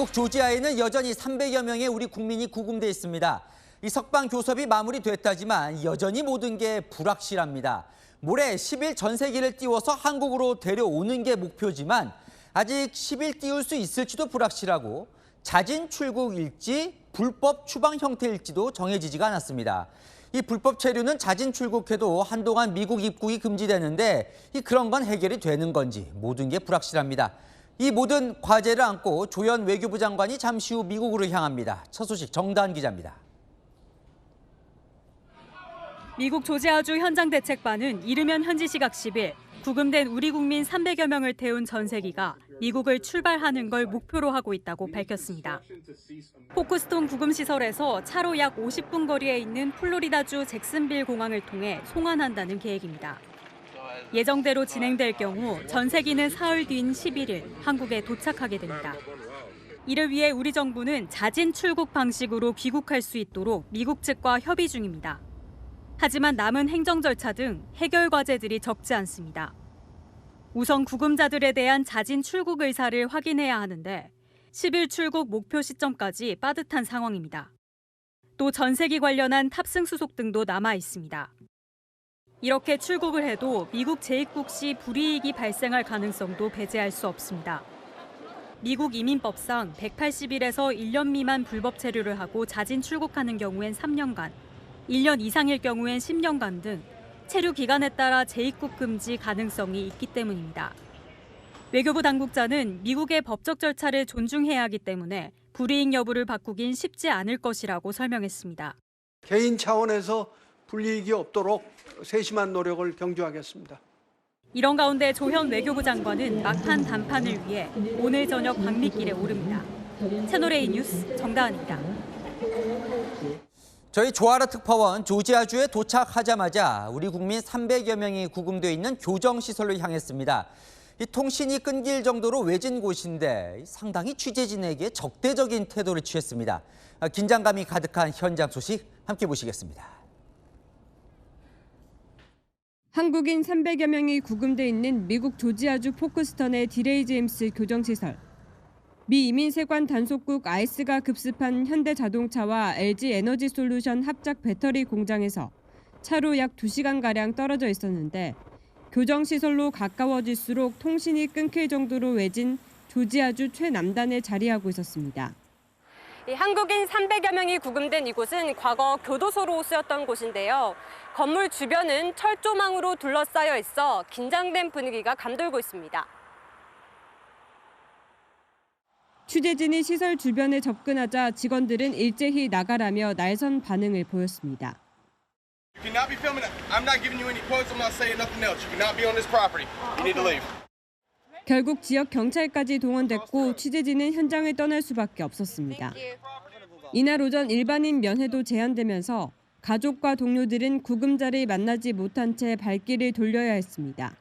미국 조지아에는 여전히 300여 명의 우리 국민이 구금돼 있습니다. 이 석방 교섭이 마무리됐다지만 여전히 모든 게 불확실합니다. 모레 10일 전세기를 띄워서 한국으로 데려오는 게 목표지만 아직 10일 띄울 수 있을지도 불확실하고 자진 출국일지 불법 추방 형태일지도 정해지지가 않았습니다. 이 불법 체류는 자진 출국해도 한동안 미국 입국이 금지되는데 그런 건 해결이 되는 건지 모든 게 불확실합니다. 이 모든 과제를 안고 조현 외교부 장관이 잠시 후 미국으로 향합니다. 첫 소식 정다은 기자입니다. 미국 조지아주 현장대책반은 이르면 현지 시각 10일 구금된 우리 국민 300여 명을 태운 전세기가 미국을 출발하는 걸 목표로 하고 있다고 밝혔습니다. 포크스톤 구금시설에서 차로 약 50분 거리에 있는 플로리다주 잭슨빌 공항을 통해 송환한다는 계획입니다. 예정대로 진행될 경우 전세기는 사흘 뒤인 11일 한국에 도착하게 됩니다. 이를 위해 우리 정부는 자진 출국 방식으로 귀국할 수 있도록 미국 측과 협의 중입니다. 하지만 남은 행정 절차 등 해결 과제들이 적지 않습니다. 우선 구금자들에 대한 자진 출국 의사를 확인해야 하는데 10일 출국 목표 시점까지 빠듯한 상황입니다. 또 전세기 관련한 탑승 수속 등도 남아 있습니다. 이렇게 출국을 해도 미국 재입국 시 불이익이 발생할 가능성도 배제할 수 없습니다. 미국 이민법상 180일에서 1년 미만 불법 체류를 하고 자진 출국하는 경우엔 3년간, 1년 이상일 경우엔 10년간 등 체류 기간에 따라 재입국 금지 가능성이 있기 때문입니다. 외교부 당국자는 미국의 법적 절차를 존중해야 하기 때문에 불이익 여부를 바꾸긴 쉽지 않을 것이라고 설명했습니다. 개인 차원에서 불이익이 없도록 세심한 노력을 경주하겠습니다. 이런 가운데 조현 외교부 장관은 막판 담판을 위해 오늘 저녁 방미길에 오릅니다. 채널A 뉴스 정다은입니다. 저희 조아라 특파원 조지아주에 도착하자마자 우리 국민 300여 명이 구금되어 있는 교정시설로 향했습니다. 이 통신이 끊길 정도로 외진 곳인데 상당히 취재진에게 적대적인 태도를 취했습니다. 긴장감이 가득한 현장 소식 함께 보시겠습니다. 한국인 300여 명이 구금돼 있는 미국 조지아주 포크스턴의 디레이 제임스 교정시설. 미 이민세관 단속국 ICE가 급습한 현대자동차와 LG에너지솔루션 합작 배터리 공장에서 차로 약 2시간가량 떨어져 있었는데 교정시설로 가까워질수록 통신이 끊길 정도로 외진 조지아주 최남단에 자리하고 있었습니다. 한국인 300여 명이 구금된 이곳은 과거 교도소로 쓰였던 곳인데요. 건물 주변은 철조망으로 둘러싸여 있어 긴장된 분위기가 감돌고 있습니다. 취재진이 시설 주변에 접근하자 직원들은 일제히 나가라며 날선 반응을 보였습니다. You cannot be filming it. I'm not giving you any quotes. I'm not saying nothing else. You cannot be on this property. You need to leave. 결국 지역 경찰까지 동원됐고 취재진은 현장을 떠날 수밖에 없었습니다. 이날 오전 일반인 면회도 제한되면서 가족과 동료들은 구금자를 만나지 못한 채 발길을 돌려야 했습니다.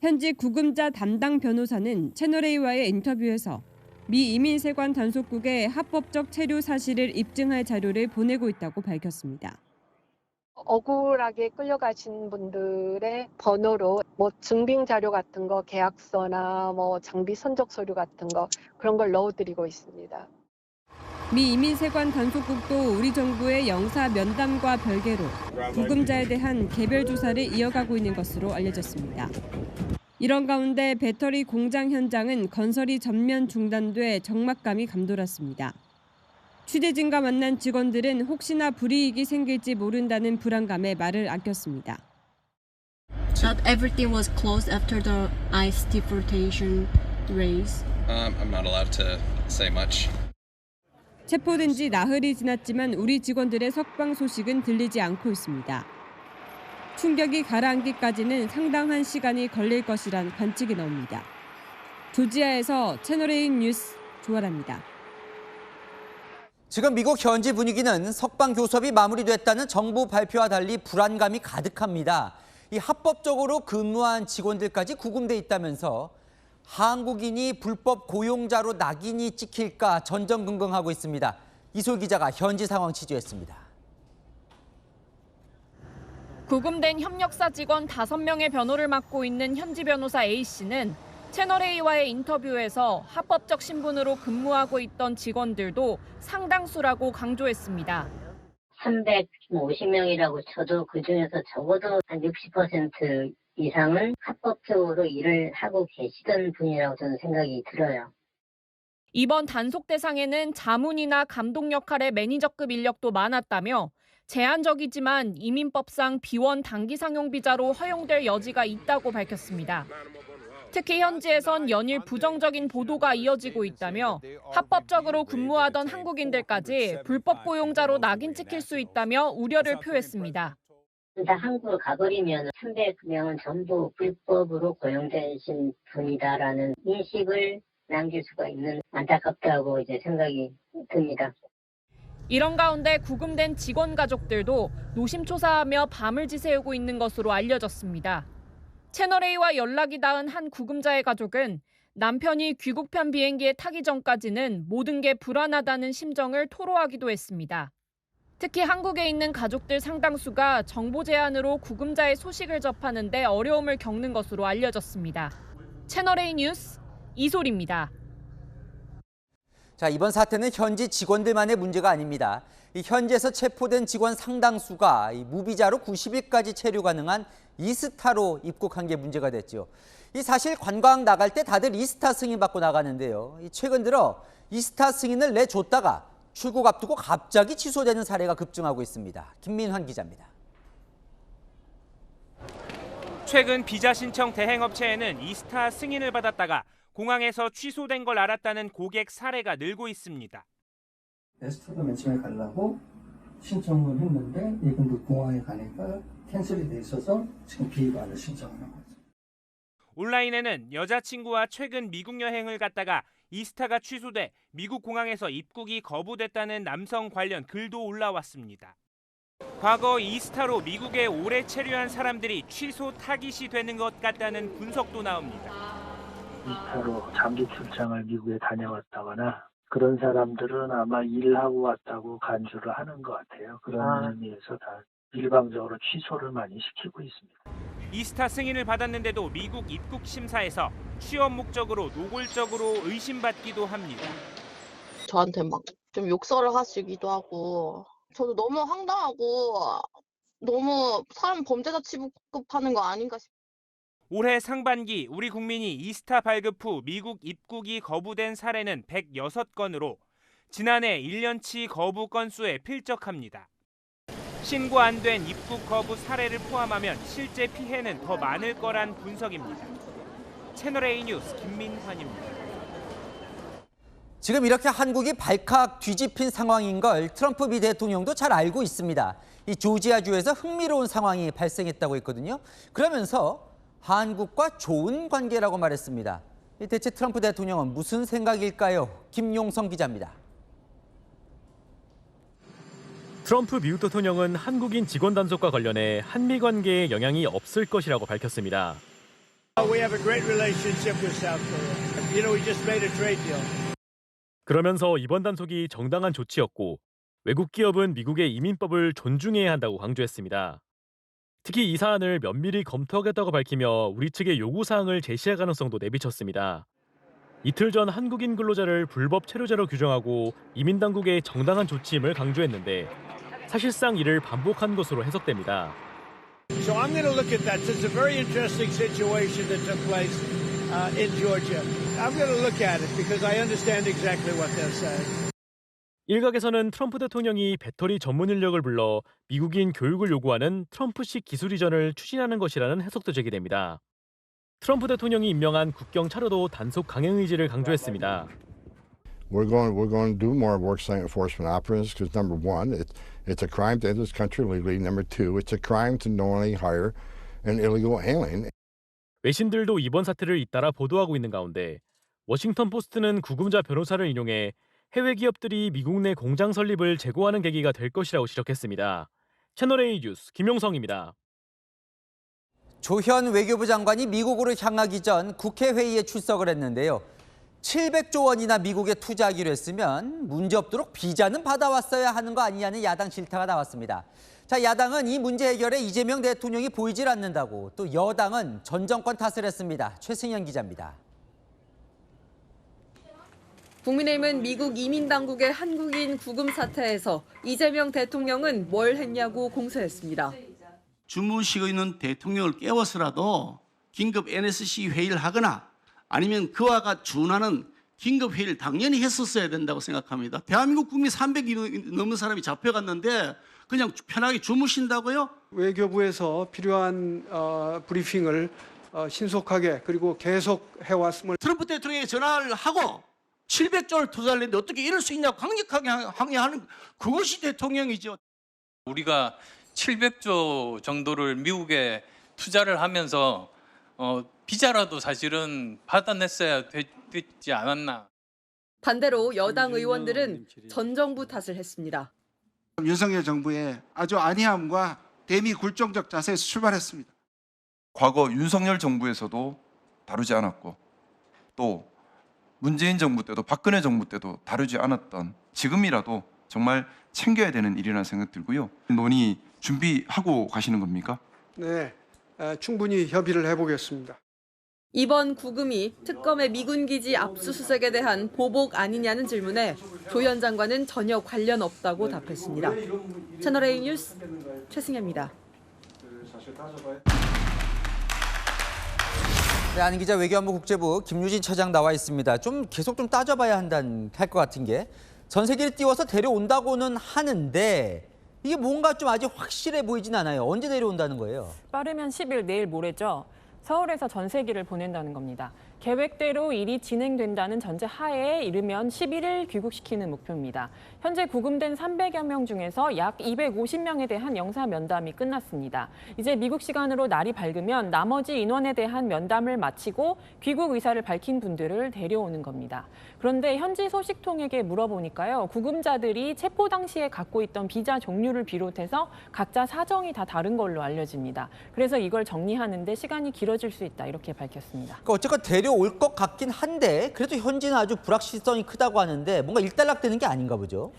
현지 구금자 담당 변호사는 채널A와의 인터뷰에서 미 이민세관 단속국에 합법적 체류 사실을 입증할 자료를 보내고 있다고 밝혔습니다. 억울하게 끌려가신 분들의 번호로 증빙 자료 같은 거, 계약서나 장비 선적 서류 같은 거 그런 걸 넣어드리고 있습니다. 미 이민세관 단속국도 우리 정부의 영사 면담과 별개로 구금자에 대한 개별 조사를 이어가고 있는 것으로 알려졌습니다. 이런 가운데 배터리 공장 현장은 건설이 전면 중단돼 적막감이 감돌았습니다. 취재진과 만난 직원들은 혹시나 불이익이 생길지 모른다는 불안감에 말을 아꼈습니다. Not everything was closed after the ICE deportation race. I'm not allowed to say much. 체포된 지 나흘이 지났지만 우리 직원들의 석방 소식은 들리지 않고 있습니다. 충격이 가라앉기까지는 상당한 시간이 걸릴 것이란 관측이 나옵니다. 조지아에서 채널A 뉴스 조아라입니다. 지금 미국 현지 분위기는 석방 교섭이 마무리됐다는 정부 발표와 달리 불안감이 가득합니다. 이 합법적으로 근무한 직원들까지 구금돼 있다면서 한국인이 불법 고용자로 낙인이 찍힐까 전전긍긍하고 있습니다. 이솔 기자가 현지 상황 취재했습니다. 구금된 협력사 직원 5명의 변호를 맡고 있는 현지 변호사 A씨는 채널A와의 인터뷰에서 합법적 신분으로 근무하고 있던 직원들도 상당수라고 강조했습니다. 350명이라고 쳐도 그중에서 적어도 한 60% 이상은 합법적으로 일을 하고 계시던 분이라고 저는 생각이 들어요. 이번 단속 대상에는 자문이나 감독 역할의 매니저급 인력도 많았다며 제한적이지만 이민법상 비원 단기 상용 비자로 허용될 여지가 있다고 밝혔습니다. 특히 현지에선 연일 부정적인 보도가 이어지고 있다며 합법적으로 근무하던 한국인들까지 불법 고용자로 낙인 찍힐 수 있다며 우려를 표했습니다. 다 한국으로 가버리면 300명은 전부 불법으로 고용되신 분이다라는 인식을 남길 수가 있는 안타깝다고 생각이 듭니다. 이런 가운데 구금된 직원 가족들도 노심초사하며 밤을 지새우고 있는 것으로 알려졌습니다. 채널A와 연락이 닿은 한 구금자의 가족은 남편이 귀국편 비행기에 타기 전까지는 모든 게 불안하다는 심정을 토로하기도 했습니다. 특히 한국에 있는 가족들 상당수가 정보 제한으로 구금자의 소식을 접하는 데 어려움을 겪는 것으로 알려졌습니다. 채널A 뉴스 이소리입니다. 자, 이번 사태는 현지 직원들만의 문제가 아닙니다. 이 현지에서 체포된 직원 상당수가 무비자로 90일까지 체류 가능한 이스타로 입국한 게 문제가 됐죠. 이 사실 관광 나갈 때 다들 이스타 승인 받고 나가는데요. 최근 들어 이스타 승인을 내줬다가 출국 앞두고 갑자기 취소되는 사례가 급증하고 있습니다. 김민환 기자입니다. 최근 비자 신청 대행업체에는 이스타 승인을 받았다가 공항에서 취소된 걸 알았다는 고객 사례가 늘고 있습니다. 에스타가 맨 처음에 가려고 신청을 했는데 이분도 공항에 가니까 캔슬이 돼 있어서 지금 비과를 신청을 하고 있습니다. 온라인에는 여자친구와 최근 미국 여행을 갔다가 이스타가 취소돼 미국 공항에서 입국이 거부됐다는 남성 관련 글도 올라왔습니다. 과거 이스타로 미국에 오래 체류한 사람들이 취소 타깃이 되는 것 같다는 분석도 나옵니다. 이스타로 장기 출장을 미국에 다녀왔다거나 그런 사람들은 아마 일하고 왔다고 간주를 하는 것 같아요. 그런 의미에서 다 일방적으로 취소를 많이 시키고 있습니다. 이스타 승인을 받았는데도 미국 입국 심사에서 취업 목적으로 노골적으로 의심받기도 합니다. 저한테 막 좀 욕설을 하시기도 하고 저도 너무 황당하고 너무 사람 범죄자 취급하는 거 아닌가 싶어요. 올해 상반기 우리 국민이 이스타 발급 후 미국 입국이 거부된 사례는 106건으로 지난해 1년치 거부 건수에 필적합니다. 신고 안 된 입국 거부 사례를 포함하면 실제 피해는 더 많을 거란 분석입니다. 채널A 뉴스 김민환입니다. 지금 이렇게 한국이 발칵 뒤집힌 상황인 걸 트럼프 미 대통령도 잘 알고 있습니다. 이 조지아주에서 흥미로운 상황이 발생했다고 했거든요. 그러면서 한국과 좋은 관계라고 말했습니다. 대체 트럼프 대통령은 무슨 생각일까요? 김용성 기자입니다. 트럼프 미국 대통령은 한국인 직원 단속과 관련해 한미 관계에 영향이 없을 것이라고 밝혔습니다. We have a great relationship with South Korea. You know, we just made a trade deal. 그러면서 이번 단속이 정당한 조치였고 외국 기업은 미국의 이민법을 존중해야 한다고 강조했습니다. 특히 이 사안을 면밀히 검토하겠다고 밝히며 우리 측의 요구사항을 제시할 가능성도 내비쳤습니다. 이틀 전 한국인 근로자를 불법 체류자로 규정하고 이민당국의 정당한 조치임을 강조했는데 사실상 이를 반복한 것으로 해석됩니다. So I'm going to look at that. It's a very interesting situation that took place in Georgia. I'm going to look at it because I understand exactly what they're saying. 일각에서는 트럼프 대통령이 배터리 전문 인력을 불러 미국인 교육을 요구하는 트럼프식 기술 이전을 추진하는 것이라는 해석도 제기됩니다. 트럼프 대통령이 임명한 국경 차로도 단속 강행 의지를 강조했습니다. We're going to do more worksite enforcement operatives because number one, it's a crime to enter this country illegally. Number two, it's a crime to knowingly hire an illegal alien. 외신들도 이번 사태를 잇따라 보도하고 있는 가운데 워싱턴 포스트는 구금자 변호사를 인용해 해외 기업들이 미국 내 공장 설립을 제고하는 계기가 될 것이라고 지적했습니다. 채널A 뉴스 김용성입니다. 조현 외교부 장관이 미국으로 향하기 전 국회 회의에 출석을 했는데요. 700조 원이나 미국에 투자하기로 했으면 문제없도록 비자는 받아왔어야 하는 거 아니냐는 야당 질타가 나왔습니다. 자, 야당은 이 문제 해결에 이재명 대통령이 보이질 않는다고, 또 여당은 전 정권 탓을 했습니다. 최승현 기자입니다. 국민의힘은 미국 이민당국의 한국인 구금 사태에서 이재명 대통령은 뭘 했냐고 공세했습니다. 주무시고 있는 대통령을 깨워서라도 긴급 NSC 회의를 하거나 아니면 그와 준하는 긴급 회의를 당연히 했었어야 된다고 생각합니다. 대한민국 국민 300이 넘는 사람이 잡혀갔는데 그냥 편하게 주무신다고요? 외교부에서 필요한 브리핑을 신속하게 그리고 계속 해왔음을. 트럼프 대통령이 전화를 하고 700조를 투자를 했는데 어떻게 이럴 수 있냐고 강력하게 항의하는 그것이 대통령이죠. 우리가 700조 정도를 미국에 투자를 하면서 비자라도 사실은 받아냈어야 되지 않았나. 반대로 여당 의원들은 전 정부 탓을 했습니다. 윤석열 정부의 아주 안이함과 대미 굴종적 자세에서 출발했습니다. 과거 윤석열 정부에서도 다루지 않았고 또 문재인 정부 때도 박근혜 정부 때도 다루지 않았던 지금이라도 정말 챙겨야 되는 일이라는 생각 들고요. 논의 준비하고 가시는 겁니까? 네, 충분히 협의를 해보겠습니다. 이번 구금이 특검의 미군 기지 압수수색에 대한 보복 아니냐는 질문에 조현 장관은 전혀 관련 없다고 답했습니다. 채널A 뉴스 최승혜입니다. 네, 안인 기자, 외교안보 국제부 김유진 차장 나와 있습니다. 계속 따져봐야 할 것 같은 게 전세기를 띄워서 데려온다고는 하는데 이게 뭔가 아직 확실해 보이진 않아요. 언제 데려온다는 거예요? 빠르면 10일, 내일 모레죠. 서울에서 전세기를 보낸다는 겁니다. 계획대로 일이 진행된다는 전제 하에 이르면 11일 귀국시키는 목표입니다. 현재 구금된 300여 명 중에서 약 250명에 대한 영사 면담이 끝났습니다. 이제 미국 시간으로 날이 밝으면 나머지 인원에 대한 면담을 마치고 귀국 의사를 밝힌 분들을 데려오는 겁니다. 그런데 현지 소식통에게 물어보니까요. 구금자들이 체포 당시에 갖고 있던 비자 종류를 비롯해서 각자 사정이 다 다른 걸로 알려집니다. 그래서 이걸 정리하는 데 시간이 길어질 수 있다 이렇게 밝혔습니다. 그러니까 어쨌건 데려올 것 같긴 한데 그래도 현지는 아주 불확실성이 크다고 하는데 뭔가 일단락되는 게 아닌가 보죠.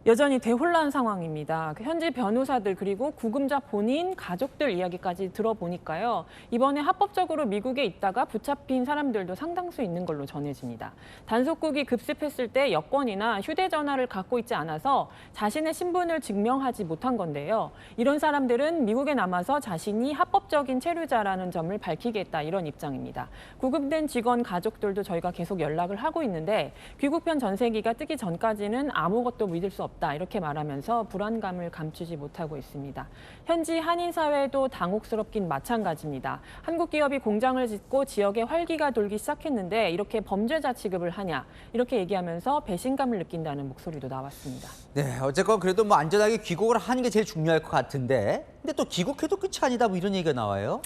여전히 대혼란 상황입니다. 현지 변호사들 그리고 구금자 본인 가족들 이야기까지 들어보니까요. 이번에 합법적으로 미국에 있다가 붙잡힌 사람들도 상당수 있는 걸로 전해집니다. 단속국이 급습했을 때 여권이나 휴대전화를 갖고 있지 않아서 자신의 신분을 증명하지 못한 건데요. 이런 사람들은 미국에 남아서 자신이 합법적인 체류자라는 점을 밝히겠다 이런 입장입니다. 구금된 직원 가족들도 저희가 계속 연락을 하고 있는데 귀국편 전세기가 뜨기 전까지는 아무것도 믿을 수 없다 이렇게 말하면서 불안감을 감추지 못하고 있습니다. 현지 한인 사회도 당혹스럽긴 마찬가지입니다. 한국 기업이 공장을 짓고 지역에 활기가 돌기 시작했는데 이렇게 범죄자 취급을 하냐 이렇게 얘기하면서 배신감을 느낀다는 목소리도 나왔습니다. 네, 어쨌건 그래도 안전하게 귀국을 하는 게 제일 중요할 것 같은데 근데 또 귀국해도 끝이 아니다 이런 얘기가 나와요.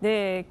네,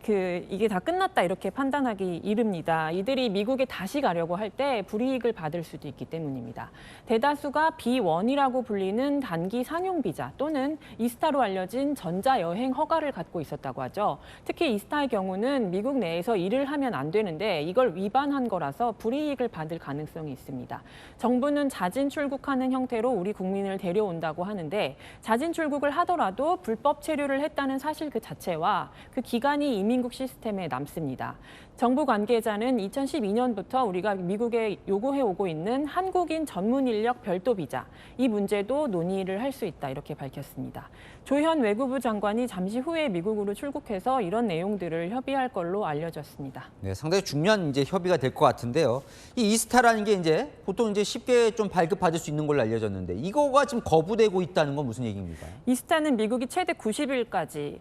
이게 다 끝났다 이렇게 판단하기 이릅니다. 이들이 미국에 다시 가려고 할 때 불이익을 받을 수도 있기 때문입니다. 대다수가 B1이라고 불리는 단기 상용 비자 또는 이스타로 알려진 전자여행 허가를 갖고 있었다고 하죠. 특히 이스타의 경우는 미국 내에서 일을 하면 안 되는데 이걸 위반한 거라서 불이익을 받을 가능성이 있습니다. 정부는 자진 출국하는 형태로 우리 국민을 데려온다고 하는데 자진 출국을 하더라도 불법 체류를 했다는 사실 그 자체와 그 기간이 이민국 시스템에 남습니다. 정부 관계자는 2012년부터 우리가 미국에 요구해오고 있는 한국인 전문 인력 별도 비자, 이 문제도 논의를 할 수 있다 이렇게 밝혔습니다. 조현 외교부 장관이 잠시 후에 미국으로 출국해서 이런 내용들을 협의할 걸로 알려졌습니다. 네, 상당히 중요한 협의가 될 것 같은데요. 이 이스타라는 게 보통 쉽게 좀 발급받을 수 있는 걸로 알려졌는데 이거가 지금 거부되고 있다는 건 무슨 얘기입니까? 이스타는 미국이 최대 90일까지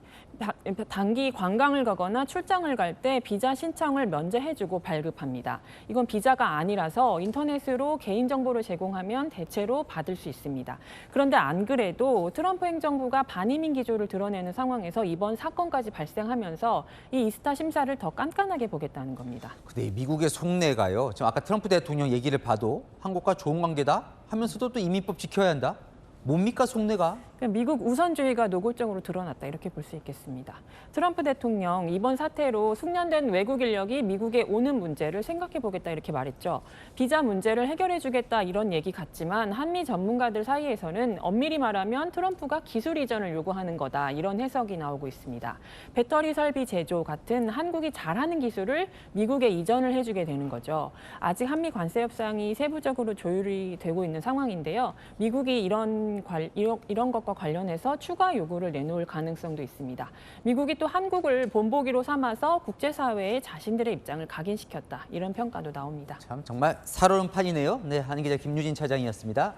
단기 관광을 가거나 출장을 갈 때 비자 신청을 면제해주고 발급합니다. 이건 비자가 아니라서 인터넷으로 개인정보를 제공하면 대체로 받을 수 있습니다. 그런데 안 그래도 트럼프 행정부가 반이민 기조를 드러내는 상황에서 이번 사건까지 발생하면서 이 이스타 심사를 더 깐깐하게 보겠다는 겁니다. 근데 미국의 속내가요. 지금 아까 트럼프 대통령 얘기를 봐도 한국과 좋은 관계다 하면서도 또 이민법 지켜야 한다. 뭡니까 속내가? 미국 우선주의가 노골적으로 드러났다 이렇게 볼 수 있겠습니다. 트럼프 대통령 이번 사태로 숙련된 외국 인력이 미국에 오는 문제를 생각해보겠다 이렇게 말했죠. 비자 문제를 해결해주겠다 이런 얘기 같지만 한미 전문가들 사이에서는 엄밀히 말하면 트럼프가 기술 이전을 요구하는 거다 이런 해석이 나오고 있습니다. 배터리 설비 제조 같은 한국이 잘하는 기술을 미국에 이전을 해주게 되는 거죠. 아직 한미 관세 협상이 세부적으로 조율이 되고 있는 상황인데요. 미국이 이런 것과 관련해서 추가 요구를 내놓을 가능성도 있습니다. 미국이 또 한국을 본보기로 삼아서 국제사회에 자신들의 입장을 각인시켰다 이런 평가도 나옵니다. 참 정말 살얼음 판이네요. 네, 한기자 김유진 차장이었습니다.